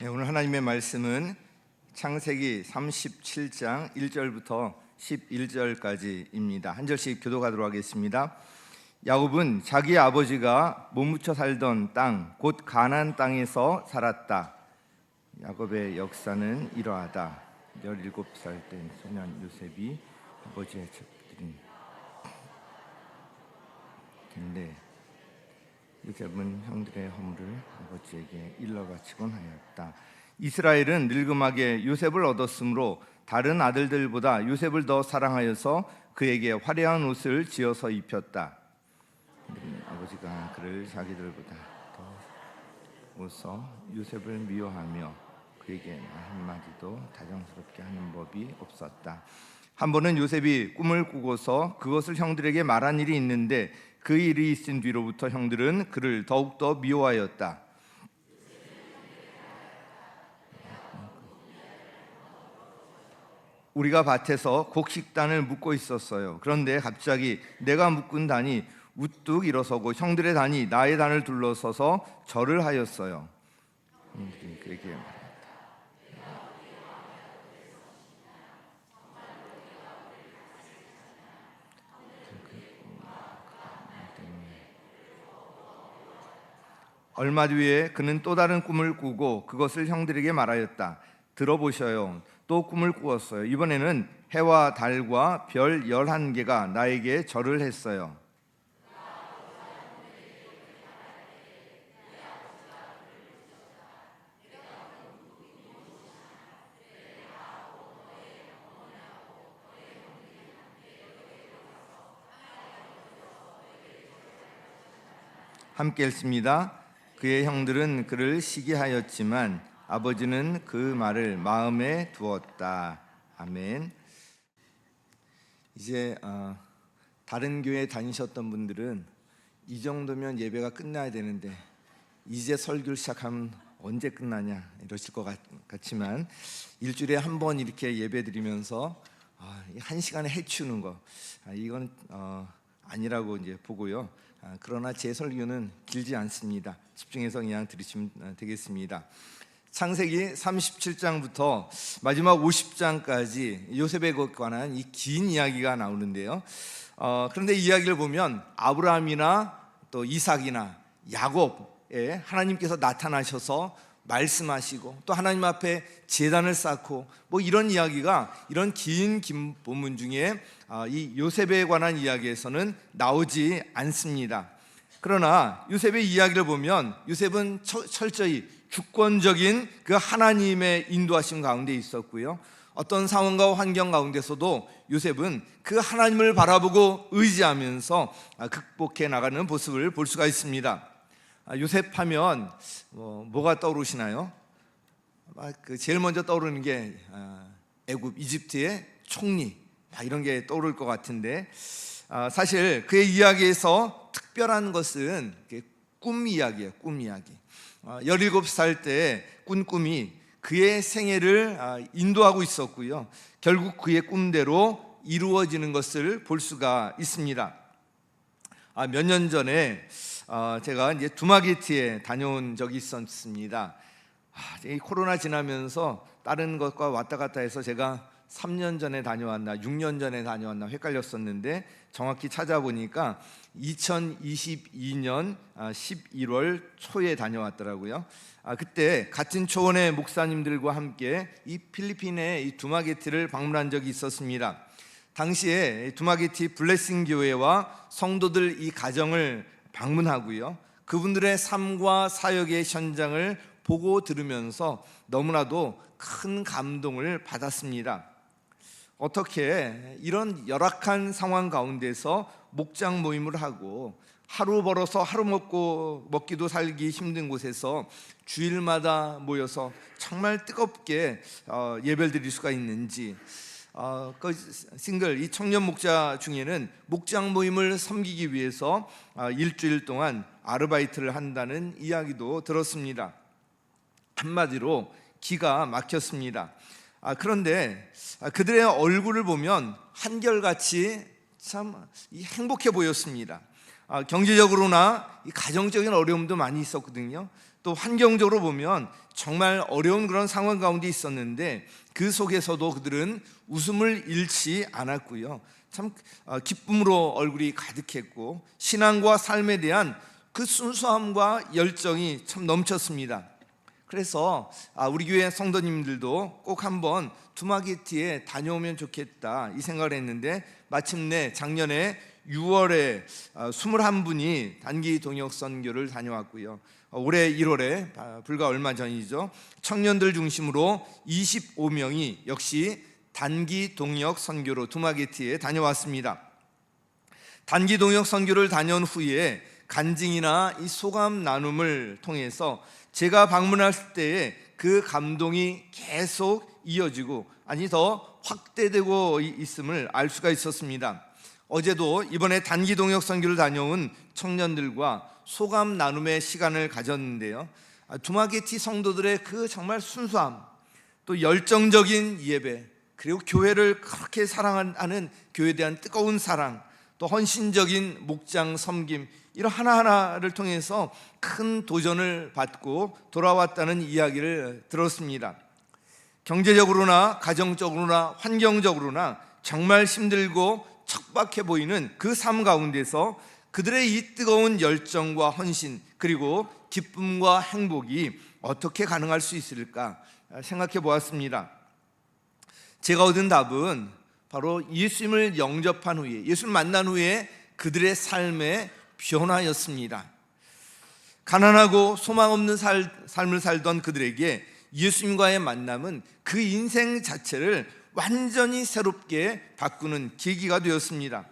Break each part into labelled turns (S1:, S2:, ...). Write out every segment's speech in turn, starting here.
S1: 오늘 하나님의 말씀은 창세기 37장 1절부터 11절까지입니다. 한 절씩 교독하도록 하겠습니다. 야곱은 자기 아버지가 몸묻혀 살던 땅, 곧 가나안 땅에서 살았다. 야곱의 역사는 이러하다. 17살 된 소년 요셉이 아버지의 책들인 텐데 요셉은 형들의 허물을 아버지에게 일러 바치곤 하였다. 이스라엘은 늙음하게 요셉을 얻었으므로 다른 아들들보다 요셉을 더 사랑하여서 그에게 화려한 옷을 지어서 입혔다. 아버지가 그를 자기들보다 더 웃어 요셉을 미워하며 그에게 한마디도 다정스럽게 하는 법이 없었다. 한 번은 요셉이 꿈을 꾸고서 그것을 형들에게 말한 일이 있는데 그 일이 있은 뒤로부터 형들은 그를 더욱더 미워하였다. 우리가 밭에서 곡식단을 묶고 있었어요. 그런데 갑자기 내가 묶은 단이 우뚝 일어서고 형들의 단이 나의 단을 둘러서서 절을 하였어요. 그에게 말했다. 얼마 뒤에 그는 또 다른 꿈을 꾸고 그것을 형들에게 말하였다. 들어보셔요. 또 꿈을 꾸었어요. 이번에는 해와 달과 별 11개가 나에게 절을 했어요. 함께 읽습니다. 그의 형들은 그를 시기하였지만 아버지는 그 말을 마음에 두었다. 아멘. 이제 다른 교회 다니셨던 분들은 이 정도면 예배가 끝나야 되는데 이제 설교를 시작하면 언제 끝나냐 이러실 것 같지만 일주일에 한 번 이렇게 예배 드리면서 한 시간에 해치우는 거 이건 아니라고 이제 보고요. 그러나 제 설교는 길지 않습니다. 집중해서 그냥 들으시면 되겠습니다. 창세기 37장부터 마지막 50장까지 요셉에 관한 이 긴 이야기가 나오는데요. 그런데 이 이야기를 보면 아브라함이나 또 이삭이나 야곱에 하나님께서 나타나셔서 말씀하시고 또 하나님 앞에 제단을 쌓고 뭐 이런 이야기가 이런 긴 본문 중에 이 요셉에 관한 이야기에서는 나오지 않습니다. 그러나 요셉의 이야기를 보면 요셉은 철저히 주권적인 그 하나님의 인도하심 가운데 있었고요. 어떤 상황과 환경 가운데서도 요셉은 그 하나님을 바라보고 의지하면서 극복해 나가는 모습을 볼 수가 있습니다. 요셉 하면 뭐가 떠오르시나요? 제일 먼저 떠오르는 게 애굽 이집트의 총리 이런 게 떠오를 것 같은데 사실 그의 이야기에서 특별한 것은 꿈 이야기예요. 꿈 이야기. 17살 때 꾼 꿈이 그의 생애를 인도하고 있었고요. 결국 그의 꿈대로 이루어지는 것을 볼 수가 있습니다. 몇 년 전에 제가 이제 두마게티에 다녀온 적이 있었습니다. 이 코로나 지나면서 다른 것과 왔다 갔다 해서 제가 3년 전에 다녀왔나 6년 전에 다녀왔나 헷갈렸었는데 정확히 찾아보니까 2022년 11월 초에 다녀왔더라고요. 그때 같은 초원의 목사님들과 함께 이 필리핀의 이 두마게티를 방문한 적이 있었습니다. 당시에 두마게티 블레싱 교회와 성도들 이 가정을 방문하고요. 그분들의 삶과 사역의 현장을 보고 들으면서 너무나도 큰 감동을 받았습니다. 어떻게 이런 열악한 상황 가운데서 목장 모임을 하고 하루 벌어서 하루 먹기도 살기 힘든 곳에서 주일마다 모여서 정말 뜨겁게 예배를 드릴 수가 있는지 그 싱글 이 청년 목자 중에는 목장 모임을 섬기기 위해서 일주일 동안 아르바이트를 한다는 이야기도 들었습니다. 한마디로 기가 막혔습니다. 그런데 그들의 얼굴을 보면 한결같이 참 행복해 보였습니다. 경제적으로나 이 가정적인 어려움도 많이 있었거든요. 또 환경적으로 보면 정말 어려운 그런 상황 가운데 있었는데 그 속에서도 그들은 웃음을 잃지 않았고요. 참 기쁨으로 얼굴이 가득했고 신앙과 삶에 대한 그 순수함과 열정이 참 넘쳤습니다. 그래서 우리 교회 성도님들도 꼭 한번 두마게티에 다녀오면 좋겠다 이 생각을 했는데 마침내 작년에 6월에 21분이 단기 동역 선교를 다녀왔고요. 올해 1월에 불과 얼마 전이죠. 청년들 중심으로 25명이 역시 단기 동역 선교로 두마게티에 다녀왔습니다. 단기 동역 선교를 다녀온 후에 간증이나 이 소감 나눔을 통해서 제가 방문했을 때에 그 감동이 계속 이어지고 아니 더 확대되고 있음을 알 수가 있었습니다. 어제도 이번에 단기 동역 선교를 다녀온 청년들과 소감 나눔의 시간을 가졌는데요. 두마게티 성도들의 그 정말 순수함, 또 열정적인 예배, 그리고 교회를 그렇게 사랑하는 교회에 대한 뜨거운 사랑, 또 헌신적인 목장 섬김, 이런 하나하나를 통해서 큰 도전을 받고 돌아왔다는 이야기를 들었습니다. 경제적으로나 가정적으로나 환경적으로나 정말 힘들고 척박해 보이는 그 삶 가운데서 그들의 이 뜨거운 열정과 헌신 그리고 기쁨과 행복이 어떻게 가능할 수 있을까 생각해 보았습니다. 제가 얻은 답은 바로 예수님을 영접한 후에, 예수를 만난 후에 그들의 삶의 변화였습니다. 가난하고 소망 없는 삶을 살던 그들에게 예수님과의 만남은 그 인생 자체를 완전히 새롭게 바꾸는 계기가 되었습니다.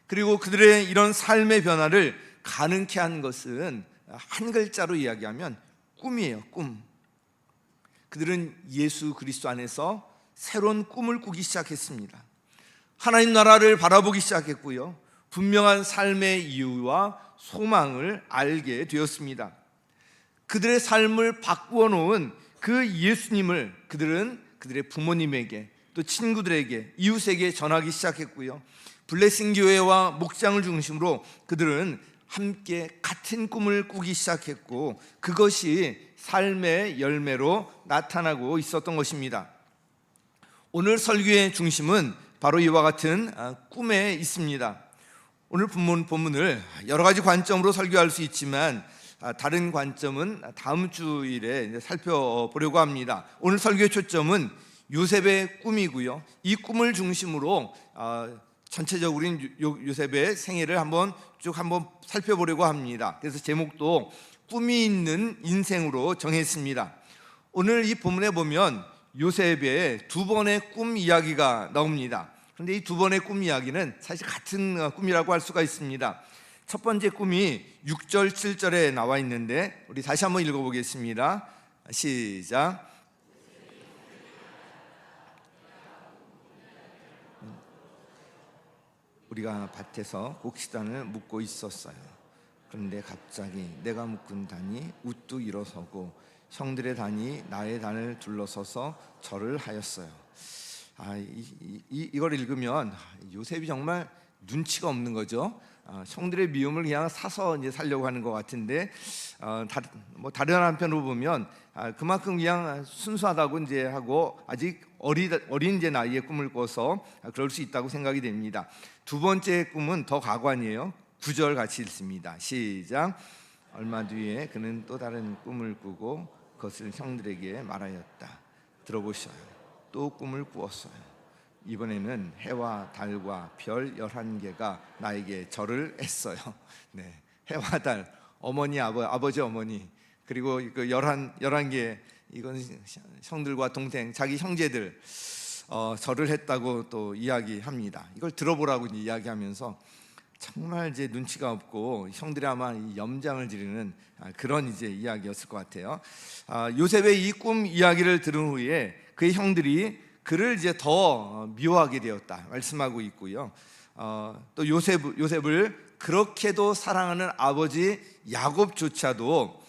S1: 그리고 그들의 이런 삶의 변화를 가능케 한 것은 한 글자로 이야기하면 꿈이에요. 꿈. 그들은 예수 그리스도 안에서 새로운 꿈을 꾸기 시작했습니다. 하나님 나라를 바라보기 시작했고요. 분명한 삶의 이유와 소망을 알게 되었습니다. 그들의 삶을 바꾸어 놓은 그 예수님을 그들은 그들의 부모님에게 또 친구들에게 이웃에게 전하기 시작했고요. 블레싱 교회와 목장을 중심으로 그들은 함께 같은 꿈을 꾸기 시작했고 그것이 삶의 열매로 나타나고 있었던 것입니다. 오늘 설교의 중심은 바로 이와 같은 꿈에 있습니다. 오늘 본문을 여러 가지 관점으로 설교할 수 있지만 다른 관점은 다음 주일에 살펴보려고 합니다. 오늘 설교의 초점은 요셉의 꿈이고요. 이 꿈을 중심으로 전체적으로 요셉의 생애를 한번 살펴보려고 합니다. 그래서 제목도 꿈이 있는 인생으로 정했습니다. 오늘 이 본문에 보면 요셉의 두 번의 꿈 이야기가 나옵니다. 그런데 이 두 번의 꿈 이야기는 사실 같은 꿈이라고 할 수가 있습니다. 첫 번째 꿈이 6절 7절에 나와 있는데 우리 다시 한번 읽어보겠습니다. 시작. 우리가 밭에서 곡식단을 묶고 있었어요. 그런데 갑자기 내가 묶은 단이 우뚝 일어서고 형들의 단이 나의 단을 둘러서서 절을 하였어요. 이걸 읽으면 요셉이 정말 눈치가 없는 거죠. 형들의 미움을 그냥 사서 이제 살려고 하는 것 같은데 다른 한편으로 보면 그만큼 그냥 순수하다고 이제 하고 아직 어린 이제 나이에 꿈을 꿔서 그럴 수 있다고 생각이 됩니다. 두 번째 꿈은 더 가관이에요. 9절 같이 읽습니다. 시작. 얼마 뒤에 그는 또 다른 꿈을 꾸고 그것을 형들에게 말하였다. 들어보셔요. 또 꿈을 꾸었어요. 이번에는 해와 달과 별 11개가 나에게 절을 했어요. 네, 해와 달, 어머니, 아버지, 어머니, 그리고 그 11개 이건 형들과 동생, 자기 형제들 절을 했다고 또 이야기합니다. 이걸 들어보라고 이야기하면서 정말 이제 눈치가 없고 형들이 아마 이 염장을 지르는 그런 이제 이야기였을 것 같아요. 요셉의 이 꿈 이야기를 들은 후에 그의 형들이 그를 이제 더 미워하게 되었다 말씀하고 있고요. 또 요셉을 그렇게도 사랑하는 아버지 야곱조차도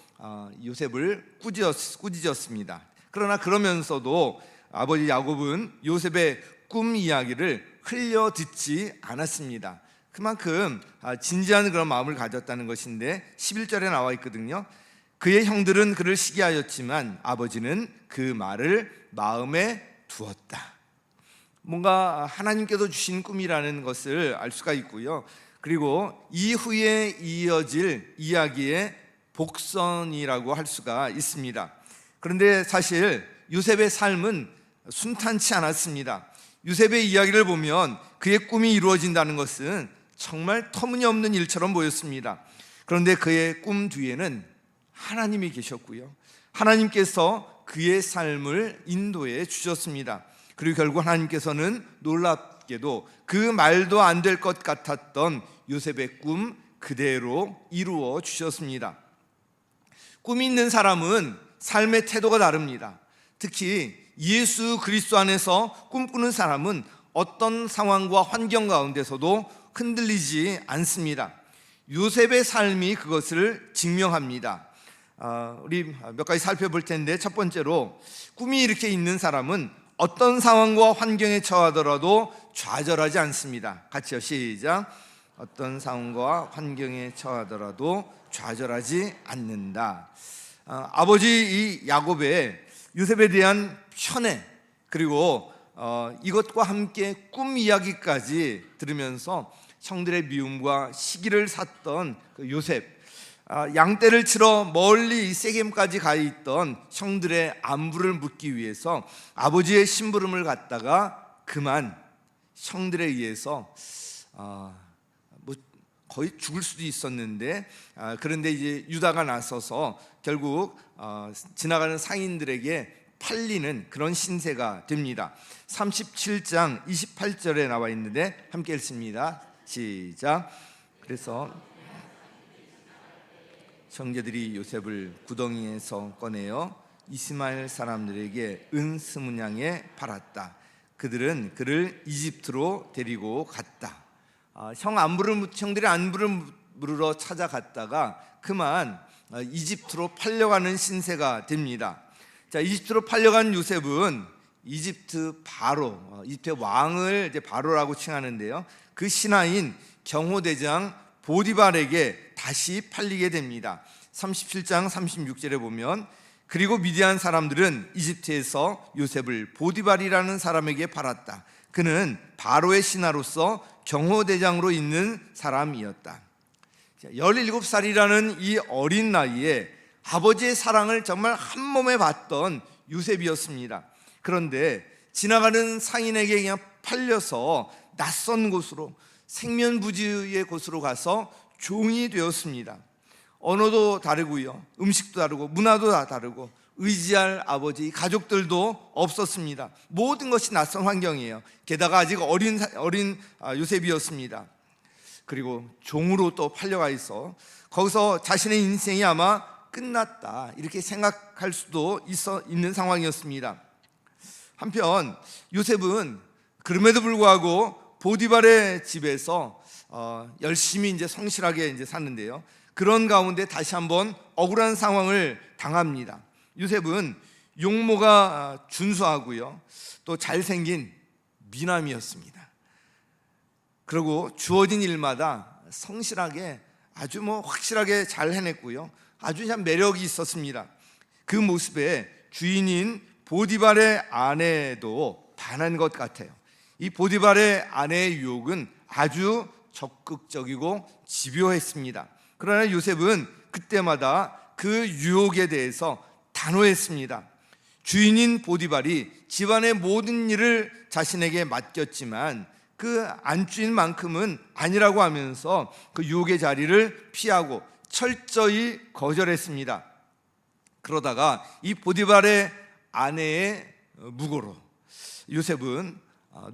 S1: 요셉을 꾸짖었습니다. 그러나 그러면서도 아버지 야곱은 요셉의 꿈 이야기를 흘려 듣지 않았습니다. 그만큼 진지한 그런 마음을 가졌다는 것인데 11절에 나와 있거든요. 그의 형들은 그를 시기하였지만 아버지는 그 말을 마음에 두었다. 뭔가 하나님께서 주신 꿈이라는 것을 알 수가 있고요. 그리고 이후에 이어질 이야기의 복선이라고 할 수가 있습니다. 그런데 사실 요셉의 삶은 순탄치 않았습니다. 요셉의 이야기를 보면 그의 꿈이 이루어진다는 것은 정말 터무니없는 일처럼 보였습니다. 그런데 그의 꿈 뒤에는 하나님이 계셨고요. 하나님께서 그의 삶을 인도해 주셨습니다. 그리고 결국 하나님께서는 놀랍게도 그 말도 안 될 것 같았던 요셉의 꿈 그대로 이루어 주셨습니다. 꿈이 있는 사람은 삶의 태도가 다릅니다. 특히 예수 그리스도 안에서 꿈꾸는 사람은 어떤 상황과 환경 가운데서도 흔들리지 않습니다. 요셉의 삶이 그것을 증명합니다. 우리 몇 가지 살펴볼 텐데, 첫 번째로 꿈이 이렇게 있는 사람은 어떤 상황과 환경에 처하더라도 좌절하지 않습니다. 같이요, 시작. 어떤 상황과 환경에 처하더라도 좌절하지 않는다. 아버지 이 야곱의 요셉에 대한 편애, 그리고 이것과 함께 꿈 이야기까지 들으면서 형들의 미움과 시기를 샀던 그 요셉, 양떼를 치러 멀리 세겜까지 가 있던 형들의 안부를 묻기 위해서 아버지의 심부름을 갖다가 그만 형들에 의해서 거의 죽을 수도 있었는데, 그런데 이제 유다가 나서서 결국 지나가는 상인들에게 팔리는 그런 신세가 됩니다. 37장 28절에 나와 있는데 함께 읽습니다. 시작. 그래서 형제들이 요셉을 구덩이에서 꺼내어 이스마엘 사람들에게 은 20냥에 팔았다. 그들은 그를 이집트로 데리고 갔다. 형들이 안부를 물으러 찾아갔다가 그만 이집트로 팔려가는 신세가 됩니다. 자, 이집트로 팔려간 요셉은 이집트 바로, 이집트의 왕을 이제 바로라고 칭하는데요. 그 신하인 경호대장 보디발에게 다시 팔리게 됩니다. 37장 36절에 보면, 그리고 미디안 사람들은 이집트에서 요셉을 보디발이라는 사람에게 팔았다. 그는 바로의 신하로서 경호대장으로 있는 사람이었다. 17살이라는 이 어린 나이에 아버지의 사랑을 정말 한 몸에 받던 요셉이었습니다. 그런데 지나가는 상인에게 그냥 팔려서 낯선 곳으로, 생면부지의 곳으로 가서 종이 되었습니다. 언어도 다르고요, 음식도 다르고 문화도 다 다르고 의지할 아버지, 가족들도 없었습니다. 모든 것이 낯선 환경이에요. 게다가 아직 어린 요셉이었습니다. 그리고 종으로 또 팔려가 있어 거기서 자신의 인생이 아마 끝났다, 이렇게 생각할 수도 있는 상황이었습니다. 한편 요셉은 그럼에도 불구하고 보디발의 집에서 열심히 이제 성실하게 이제 샀는데요. 그런 가운데 다시 한번 억울한 상황을 당합니다. 요셉은 용모가 준수하고요, 또 잘생긴 미남이었습니다. 그리고 주어진 일마다 성실하게 아주 확실하게 잘 해냈고요, 아주 참 매력이 있었습니다. 그 모습에 주인인 보디발의 아내도 반한 것 같아요. 이 보디발의 아내의 유혹은 아주 적극적이고 집요했습니다. 그러나 요셉은 그때마다 그 유혹에 대해서 단호했습니다. 주인인 보디발이 집안의 모든 일을 자신에게 맡겼지만 그 안주인만큼은 아니라고 하면서 그 유혹의 자리를 피하고 철저히 거절했습니다. 그러다가 이 보디발의 아내의 무고로 요셉은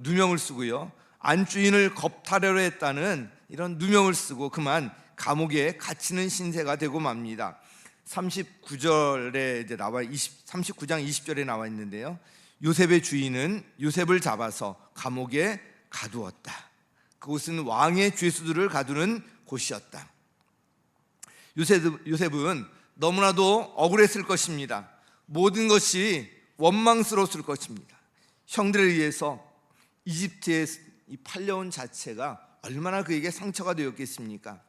S1: 누명을 쓰고요, 안주인을 겁탈하려 했다는 이런 누명을 쓰고 그만 감옥에 갇히는 신세가 되고 맙니다. 39절에 이제 39장 20절에 나와 있는데요. 요셉의 주인은 요셉을 잡아서 감옥에 가두었다. 그곳은 왕의 죄수들을 가두는 곳이었다. 요셉은 너무나도 억울했을 것입니다. 모든 것이 원망스러웠을 것입니다. 형들에 의해서 이집트에 팔려온 자체가 얼마나 그에게 상처가 되었겠습니까?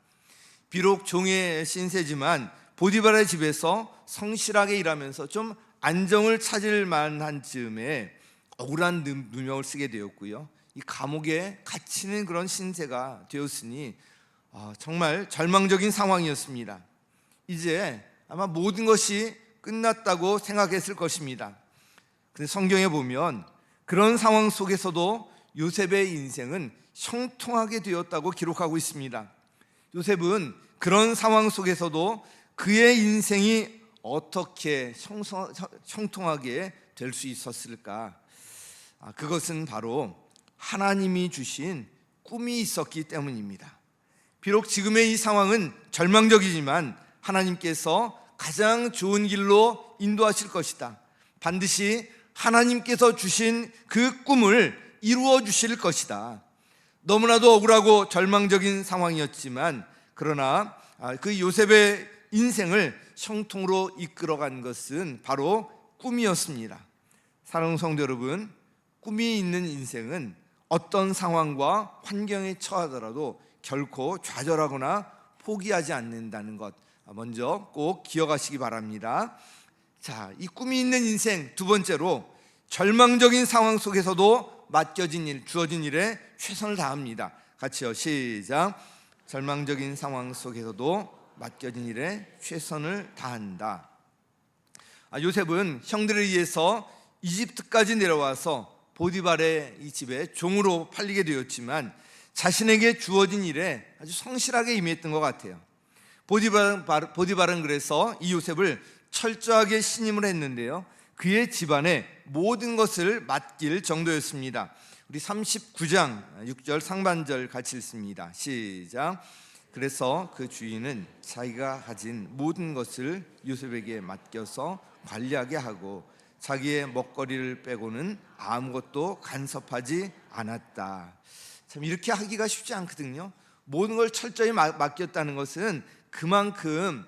S1: 비록 종의 신세지만 보디발의 집에서 성실하게 일하면서 좀 안정을 찾을 만한 즈음에 억울한 누명을 쓰게 되었고요. 이 감옥에 갇히는 그런 신세가 되었으니 정말 절망적인 상황이었습니다. 이제 아마 모든 것이 끝났다고 생각했을 것입니다. 근데 성경에 보면 그런 상황 속에서도 요셉의 인생은 형통하게 되었다고 기록하고 있습니다. 요셉은 그런 상황 속에서도 그의 인생이 어떻게 형통하게 될 수 있었을까? 그것은 바로 하나님이 주신 꿈이 있었기 때문입니다. 비록 지금의 이 상황은 절망적이지만 하나님께서 가장 좋은 길로 인도하실 것이다. 반드시 하나님께서 주신 그 꿈을 이루어 주실 것이다. 너무나도 억울하고 절망적인 상황이었지만 그러나 그 요셉의 인생을 형통으로 이끌어간 것은 바로 꿈이었습니다. 사랑하는 성도 여러분, 꿈이 있는 인생은 어떤 상황과 환경에 처하더라도 결코 좌절하거나 포기하지 않는다는 것 먼저 꼭 기억하시기 바랍니다. 자, 이 꿈이 있는 인생 두 번째로 절망적인 상황 속에서도 맡겨진 일, 주어진 일에 최선을 다합니다. 같이요, 시작. 절망적인 상황 속에서도 맡겨진 일에 최선을 다한다. 요셉은 형들에 의해서 이집트까지 내려와서 보디발의 이 집에 종으로 팔리게 되었지만 자신에게 주어진 일에 아주 성실하게 임했던 것 같아요. 보디발은 그래서 이 요셉을 철저하게 신임을 했는데요, 그의 집안의 모든 것을 맡길 정도였습니다. 우리 39장 6절 상반절 같이 읽습니다. 시작. 그래서 그 주인은 자기가 가진 모든 것을 요셉에게 맡겨서 관리하게 하고 자기의 먹거리를 빼고는 아무것도 간섭하지 않았다. 참 이렇게 하기가 쉽지 않거든요. 모든 걸 철저히 맡겼다는 것은 그만큼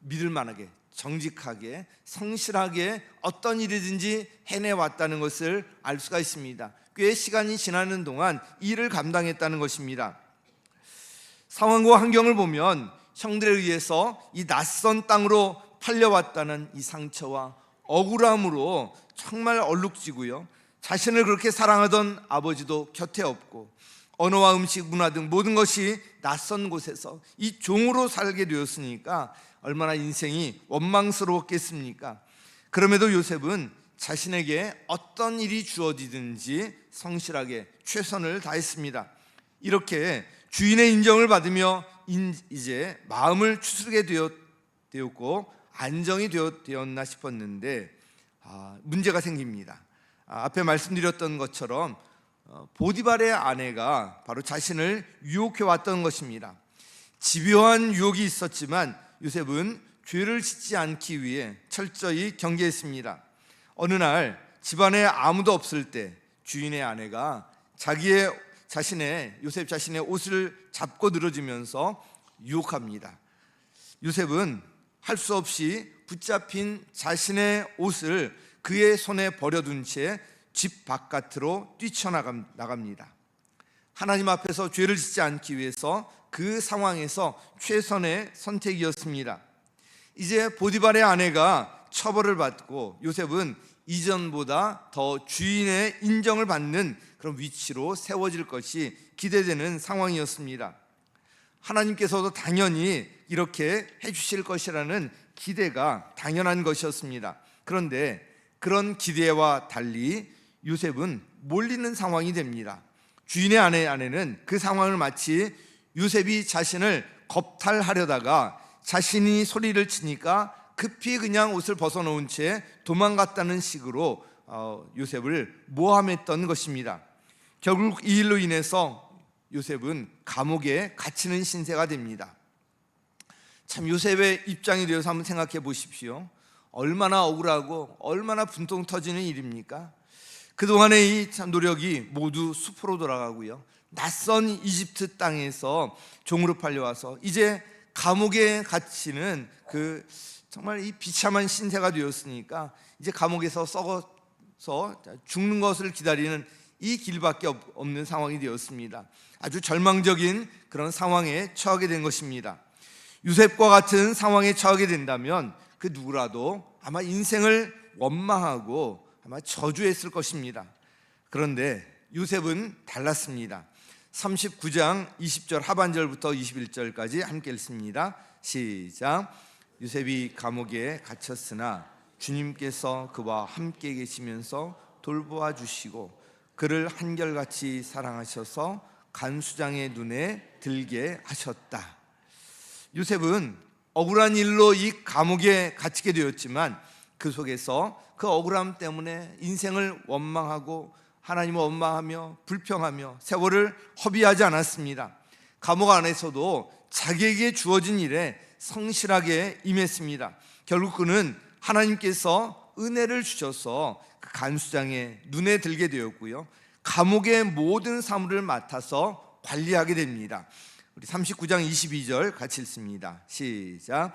S1: 믿을 만하게, 정직하게, 성실하게 어떤 일이든지 해내왔다는 것을 알 수가 있습니다. 꽤 시간이 지나는 동안 일을 감당했다는 것입니다. 상황과 환경을 보면 형들에 의해서 이 낯선 땅으로 팔려왔다는 이 상처와 억울함으로 정말 얼룩지고요, 자신을 그렇게 사랑하던 아버지도 곁에 없고 언어와 음식, 문화 등 모든 것이 낯선 곳에서 이 종으로 살게 되었으니까 얼마나 인생이 원망스러웠겠습니까? 그럼에도 요셉은 자신에게 어떤 일이 주어지든지 성실하게 최선을 다했습니다. 이렇게 주인의 인정을 받으며 이제 마음을 추스르게 되었고 안정이 되었나 싶었는데 문제가 생깁니다. 앞에 말씀드렸던 것처럼 보디발의 아내가 바로 자신을 유혹해 왔던 것입니다. 집요한 유혹이 있었지만 요셉은 죄를 짓지 않기 위해 철저히 경계했습니다. 어느 날 집안에 아무도 없을 때 주인의 아내가 요셉 자신의 옷을 잡고 늘어지면서 유혹합니다. 요셉은 할 수 없이 붙잡힌 자신의 옷을 그의 손에 버려둔 채 집 바깥으로 뛰쳐나갑니다. 하나님 앞에서 죄를 짓지 않기 위해서 그 상황에서 최선의 선택이었습니다. 이제 보디발의 아내가 처벌을 받고 요셉은 이전보다 더 주인의 인정을 받는 그런 위치로 세워질 것이 기대되는 상황이었습니다. 하나님께서도 당연히 이렇게 해주실 것이라는 기대가 당연한 것이었습니다. 그런데 그런 기대와 달리 요셉은 몰리는 상황이 됩니다. 주인의 아내는 그 상황을 마치 요셉이 자신을 겁탈하려다가 자신이 소리를 치니까 급히 그냥 옷을 벗어놓은 채 도망갔다는 식으로 요셉을 모함했던 것입니다. 결국 이 일로 인해서 요셉은 감옥에 갇히는 신세가 됩니다. 참 요셉의 입장이 되어서 한번 생각해 보십시오. 얼마나 억울하고 얼마나 분통 터지는 일입니까? 그동안의 이 노력이 모두 수포로 돌아가고요, 낯선 이집트 땅에서 종으로 팔려와서 이제 감옥에 갇히는 그 정말 이 비참한 신세가 되었으니까 이제 감옥에서 썩어서 죽는 것을 기다리는 이 길밖에 없는 상황이 되었습니다. 아주 절망적인 그런 상황에 처하게 된 것입니다. 요셉과 같은 상황에 처하게 된다면 그 누구라도 아마 인생을 원망하고 아마 저주했을 것입니다. 그런데 요셉은 달랐습니다. 39장 20절 하반절부터 21절까지 함께 읽습니다. 시작. 요셉이 감옥에 갇혔으나 주님께서 그와 함께 계시면서 돌보아 주시고 그를 한결같이 사랑하셔서 간수장의 눈에 들게 하셨다. 요셉은 억울한 일로 이 감옥에 갇히게 되었지만 그 속에서 그 억울함 때문에 인생을 원망하고 하나님을 원망하며 불평하며 세월을 허비하지 않았습니다. 감옥 안에서도 자기에게 주어진 일에 성실하게 임했습니다. 결국 그는 하나님께서 은혜를 주셔서 그 간수장의 눈에 들게 되었고요, 감옥의 모든 사물을 맡아서 관리하게 됩니다. 우리 39장 22절 같이 읽습니다. 시작.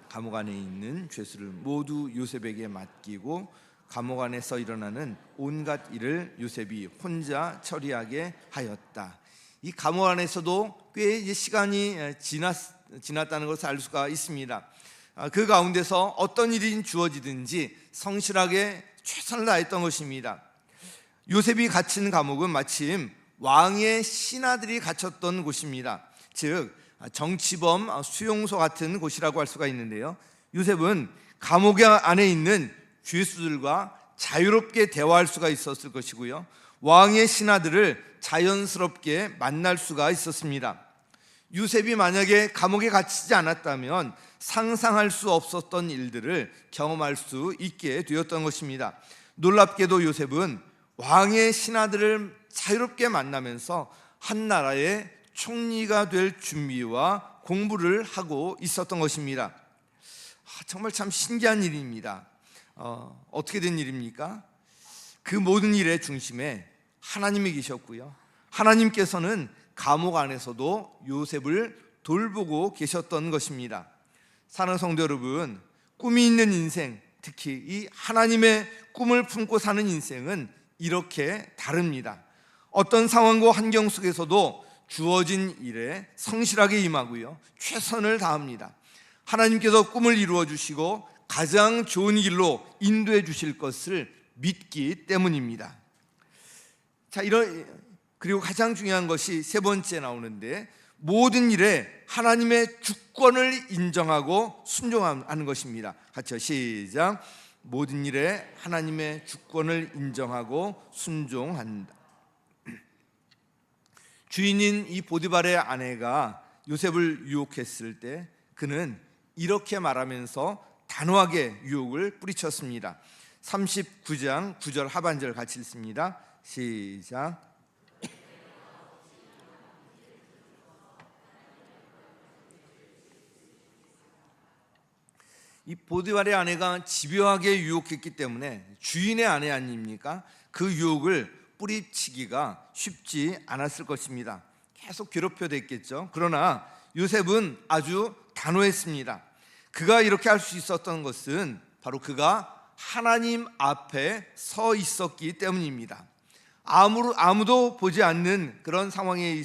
S1: 감옥 안에 있는 죄수를 모두 요셉에게 맡기고 감옥 안에서 일어나는 온갖 일을 요셉이 혼자 처리하게 하였다. 이 감옥 안에서도 꽤 시간이 지났다는 것을 알 수가 있습니다. 그 가운데서 어떤 일이 주어지든지 성실하게 최선을 다했던 것입니다. 요셉이 갇힌 감옥은 마침 왕의 신하들이 갇혔던 곳입니다. 즉 정치범 수용소 같은 곳이라고 할 수가 있는데요, 요셉은 감옥 안에 있는 죄수들과 자유롭게 대화할 수가 있었을 것이고요, 왕의 신하들을 자연스럽게 만날 수가 있었습니다. 요셉이 만약에 감옥에 갇히지 않았다면 상상할 수 없었던 일들을 경험할 수 있게 되었던 것입니다. 놀랍게도 요셉은 왕의 신하들을 자유롭게 만나면서 한 나라의 총리가 될 준비와 공부를 하고 있었던 것입니다. 정말 참 신기한 일입니다. 어떻게 된 일입니까? 그 모든 일의 중심에 하나님이 계셨고요, 하나님께서는 감옥 안에서도 요셉을 돌보고 계셨던 것입니다. 사랑하는 성도 여러분, 꿈이 있는 인생, 특히 이 하나님의 꿈을 품고 사는 인생은 이렇게 다릅니다. 어떤 상황과 환경 속에서도 주어진 일에 성실하게 임하고요, 최선을 다합니다. 하나님께서 꿈을 이루어 주시고 가장 좋은 길로 인도해 주실 것을 믿기 때문입니다. 자, 그리고 가장 중요한 것이 세 번째 나오는데, 모든 일에 하나님의 주권을 인정하고 순종하는 것입니다. 같이요, 시작. 모든 일에 하나님의 주권을 인정하고 순종한다. 주인인 이 보디발의 아내가 요셉을 유혹했을 때 그는 이렇게 말하면서 단호하게 유혹을 뿌리쳤습니다. 39장 9절 하반절 같이 읽습니다. 시작. 이 보디발의 아내가 집요하게 유혹했기 때문에 주인의 아내 아닙니까? 그 유혹을 뿌리치기가 쉽지 않았을 것입니다. 계속 괴롭혀댔겠죠. 그러나 요셉은 아주 단호했습니다. 그가 이렇게 할 수 있었던 것은 바로 그가 하나님 앞에 서 있었기 때문입니다. 아무도 보지 않는 그런 상황에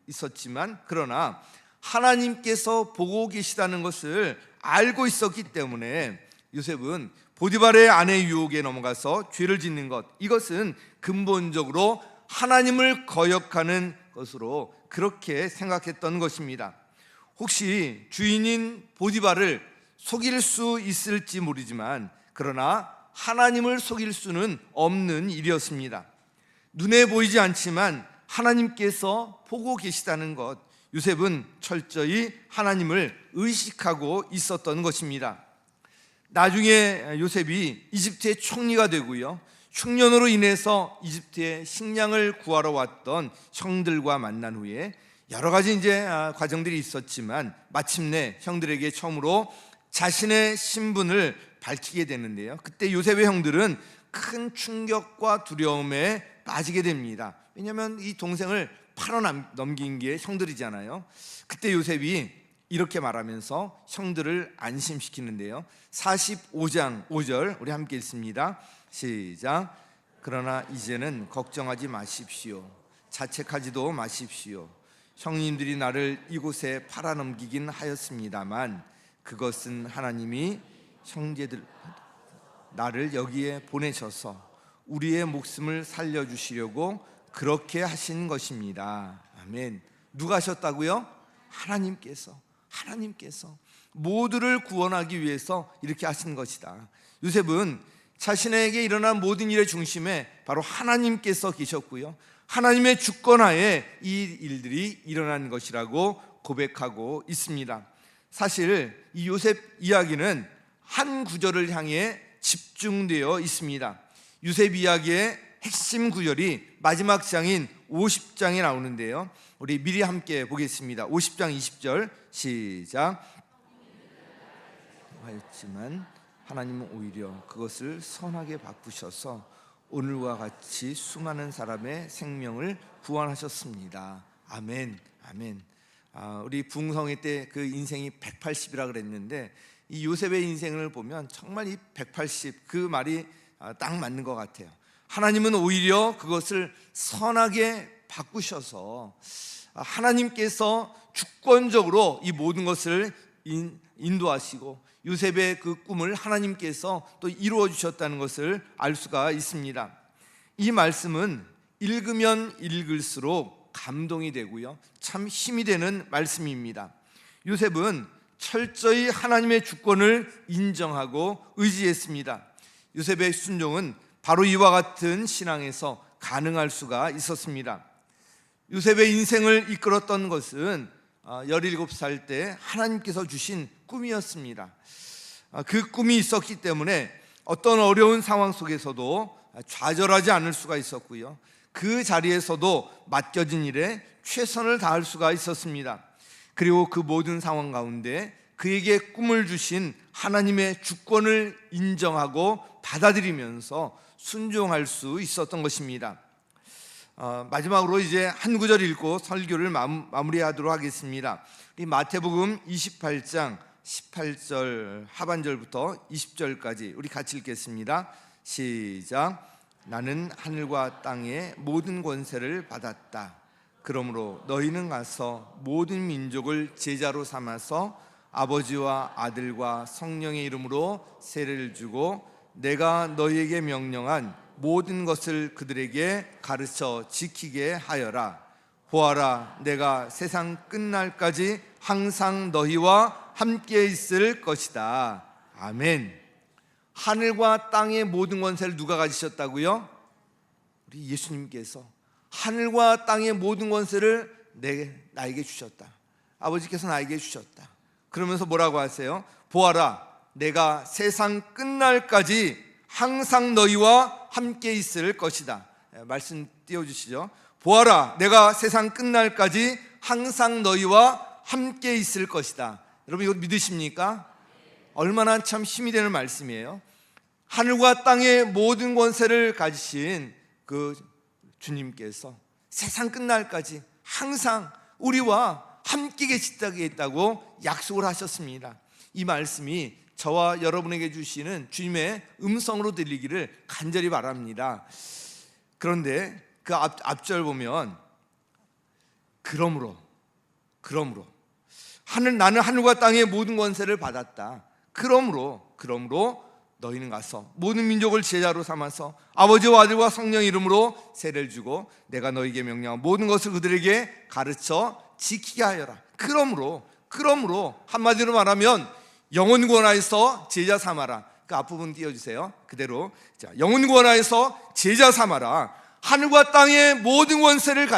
S1: 있었지만, 그러나 하나님께서 보고 계시다는 것을 알고 있었기 때문에 요셉은 보디발의 아내 유혹에 넘어가서 죄를 짓는 것, 이것은 근본적으로 하나님을 거역하는 것으로 그렇게 생각했던 것입니다. 혹시 주인인 보디발을 속일 수 있을지 모르지만, 그러나 하나님을 속일 수는 없는 일이었습니다. 눈에 보이지 않지만 하나님께서 보고 계시다는 것, 요셉은 철저히 하나님을 의식하고 있었던 것입니다. 나중에 요셉이 이집트의 총리가 되고요, 흉년으로 인해서 이집트의 식량을 구하러 왔던 형들과 만난 후에 여러 가지 과정들이 있었지만 마침내 형들에게 처음으로 자신의 신분을 밝히게 되는데요, 그때 요셉의 형들은 큰 충격과 두려움에 빠지게 됩니다. 왜냐하면 이 동생을 팔아 넘긴 게 형들이잖아요. 그때 요셉이 이렇게 말하면서 형들을 안심시키는데요, 45장 5절 우리 함께 읽습니다. 시작. 그러나 이제는 걱정하지 마십시오. 자책하지도 마십시오. 형님들이 나를 이곳에 팔아넘기긴 하였습니다만 그것은 하나님이 형제들 나를 여기에 보내셔서 우리의 목숨을 살려주시려고 그렇게 하신 것입니다. 아멘. 누가 하셨다고요? 하나님께서 모두를 구원하기 위해서 이렇게 하신 것이다. 요셉은 자신에게 일어난 모든 일의 중심에 바로 하나님께서 계셨고요, 하나님의 주권하에 이 일들이 일어난 것이라고 고백하고 있습니다. 사실 이 요셉 이야기는 한 구절을 향해 집중되어 있습니다. 요셉 이야기의 핵심 구절이 마지막 장인 50장에 나오는데요, 우리 미리 함께 보겠습니다. 50장 20절 시작. 하였지만 하나님은 오히려 그것을 선하게 바꾸셔서 오늘과 같이 수많은 사람의 생명을 구원하셨습니다. 아멘. 아멘. 우리 붕성회 때 그 인생이 180이라 그랬는데 이 요셉의 인생을 보면 정말 이 180 그 말이 딱 맞는 것 같아요. 하나님은 오히려 그것을 선하게 바꾸셔서 하나님께서 주권적으로 이 모든 것을 인도하시고 요셉의 그 꿈을 하나님께서 또 이루어 주셨다는 것을 알 수가 있습니다. 이 말씀은 읽으면 읽을수록 감동이 되고요, 참 힘이 되는 말씀입니다. 요셉은 철저히 하나님의 주권을 인정하고 의지했습니다. 요셉의 순종은 바로 이와 같은 신앙에서 가능할 수가 있었습니다. 요셉의 인생을 이끌었던 것은 17살 때 하나님께서 주신 꿈이었습니다. 그 꿈이 있었기 때문에 어떤 어려운 상황 속에서도 좌절하지 않을 수가 있었고요, 그 자리에서도 맡겨진 일에 최선을 다할 수가 있었습니다. 그리고 그 모든 상황 가운데 그에게 꿈을 주신 하나님의 주권을 인정하고 받아들이면서 순종할 수 있었던 것입니다. 마지막으로 이제 한 구절 읽고 설교를 마무리하도록 하겠습니다. 이 마태복음 28장 18절 하반절부터 20절까지 우리 같이 읽겠습니다. 시작. 나는 하늘과 땅의 모든 권세를 받았다. 그러므로 너희는 가서 모든 민족을 제자로 삼아서 아버지와 아들과 성령의 이름으로 세례를 주고 내가 너희에게 명령한 모든 것을 그들에게 가르쳐 지키게 하여라. 보아라, 내가 세상 끝날까지 항상 너희와 함께 있을 것이다. 아멘. 하늘과 땅의 모든 권세를 누가 가지셨다고요? 우리 예수님께서 하늘과 땅의 모든 권세를 나에게 주셨다. 아버지께서 나에게 주셨다. 그러면서 뭐라고 하세요? 보아라, 내가 세상 끝날까지 항상 너희와 함께 있을 것이다. 말씀 띄워주시죠. 보아라, 내가 세상 끝날까지 항상 너희와 함께 있을 것이다. 여러분 이거 믿으십니까? 얼마나 참 힘이 되는 말씀이에요. 하늘과 땅의 모든 권세를 가지신 그 주님께서 세상 끝날까지 항상 우리와 함께 계시다고 약속을 하셨습니다. 이 말씀이 저와 여러분에게 주시는 주님의 음성으로 들리기를 간절히 바랍니다. 그런데 그 앞절 보면 그러므로 나는 하늘과 땅의 모든 권세를 받았다. 그러므로 너희는 가서 모든 민족을 제자로 삼아서 아버지와 아들과 성령 이름으로 세례를 주고 내가 너희에게 명령한 모든 것을 그들에게 가르쳐 지키게 하여라. 그러므로 한마디로 말하면 영혼 구원하여서 제자 삼아라. 그 앞부분 띄워주세요. 그대로. 자, 영혼 구원하여서 제자 삼아라. 하늘과 땅의 모든 권세를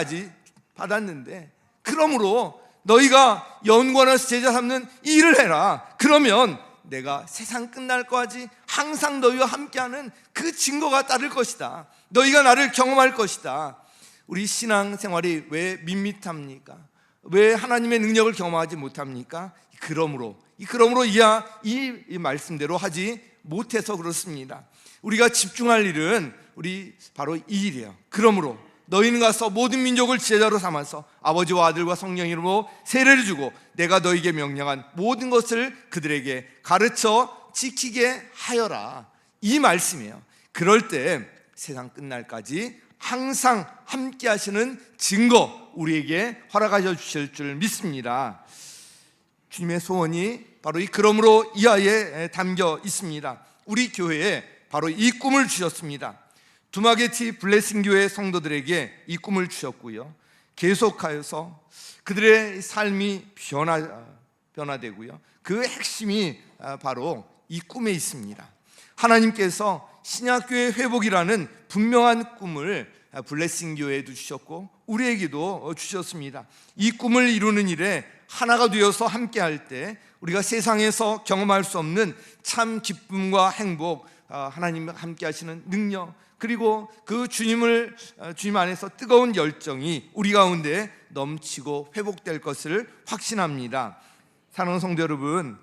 S1: 받았는데 그러므로 너희가 영혼 구원하여서 제자 삼는 이 일을 해라. 그러면 내가 세상 끝날 것까지 항상 너희와 함께하는 그 증거가 따를 것이다. 너희가 나를 경험할 것이다. 우리 신앙생활이 왜 밋밋합니까? 왜 하나님의 능력을 경험하지 못합니까? 그러므로 이 말씀대로 하지 못해서 그렇습니다. 우리가 집중할 일은 우리 바로 이 일이에요. 그러므로 너희는 가서 모든 민족을 제자로 삼아서 아버지와 아들과 성령 이름으로 세례를 주고 내가 너희에게 명령한 모든 것을 그들에게 가르쳐 지키게 하여라. 이 말씀이에요. 그럴 때 세상 끝날까지 항상 함께 하시는 증거 우리에게 허락하여 주실 줄 믿습니다. 주님의 소원이 바로 이 그러므로 이하에 담겨 있습니다. 우리 교회에 바로 이 꿈을 주셨습니다. 두마게티 블레싱 교회 성도들에게 이 꿈을 주셨고요, 계속하여서 그들의 삶이 변화되고요, 그 핵심이 바로 이 꿈에 있습니다. 하나님께서 신약교회 회복이라는 분명한 꿈을 블레싱 교회에도 주셨고 우리에게도 주셨습니다. 이 꿈을 이루는 일에 하나가 되어서 함께할 때 우리가 세상에서 경험할 수 없는 참 기쁨과 행복, 하나님과 함께 하시는 능력, 그리고 그 주님 안에서 뜨거운 열정이 우리 가운데 넘치고 회복될 것을 확신합니다. 사랑하는 성도 여러분,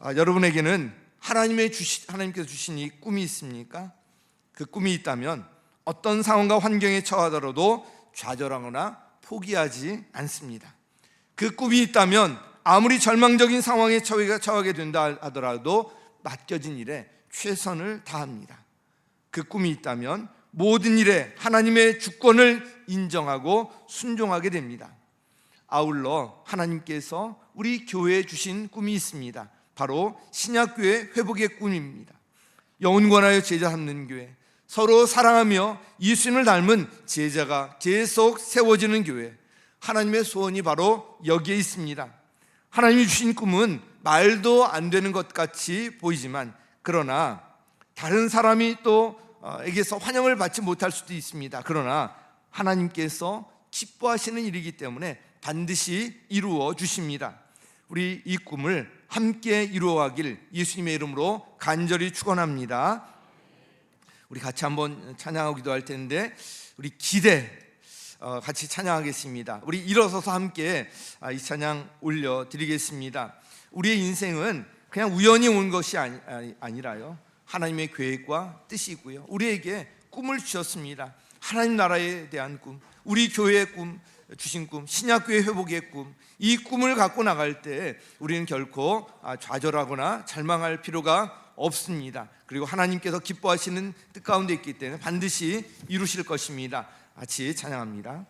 S1: 여러분에게는 하나님께서 주신 이 꿈이 있습니까? 그 꿈이 있다면 어떤 상황과 환경에 처하더라도 좌절하거나 포기하지 않습니다. 그 꿈이 있다면 아무리 절망적인 상황에 처하게 된다 하더라도 맡겨진 일에 최선을 다합니다. 그 꿈이 있다면 모든 일에 하나님의 주권을 인정하고 순종하게 됩니다. 아울러 하나님께서 우리 교회에 주신 꿈이 있습니다. 바로 신약교회 회복의 꿈입니다. 영원권하여 제자 삼는 교회, 서로 사랑하며 예수님을 닮은 제자가 계속 세워지는 교회, 하나님의 소원이 바로 여기에 있습니다. 하나님이 주신 꿈은 말도 안 되는 것 같이 보이지만, 그러나 다른 사람이 또 에게서 환영을 받지 못할 수도 있습니다. 그러나 하나님께서 기뻐하시는 일이기 때문에 반드시 이루어 주십니다. 우리 이 꿈을 함께 이루어가길 예수님의 이름으로 간절히 축원합니다. 우리 같이 한번 찬양하고 기도할 텐데, 우리 기대 같이 찬양하겠습니다. 우리 일어서서 함께 이 찬양 올려드리겠습니다. 우리의 인생은 그냥 우연히 온 것이 아니라요, 하나님의 계획과 뜻이고요, 우리에게 꿈을 주셨습니다. 하나님 나라에 대한 꿈, 우리 교회의 꿈, 주신 꿈, 신약교회 회복의 꿈, 이 꿈을 갖고 나갈 때 우리는 결코 좌절하거나 절망할 필요가 없습니다. 그리고 하나님께서 기뻐하시는 뜻 가운데 있기 때문에 반드시 이루실 것입니다. 같이 찬양합니다.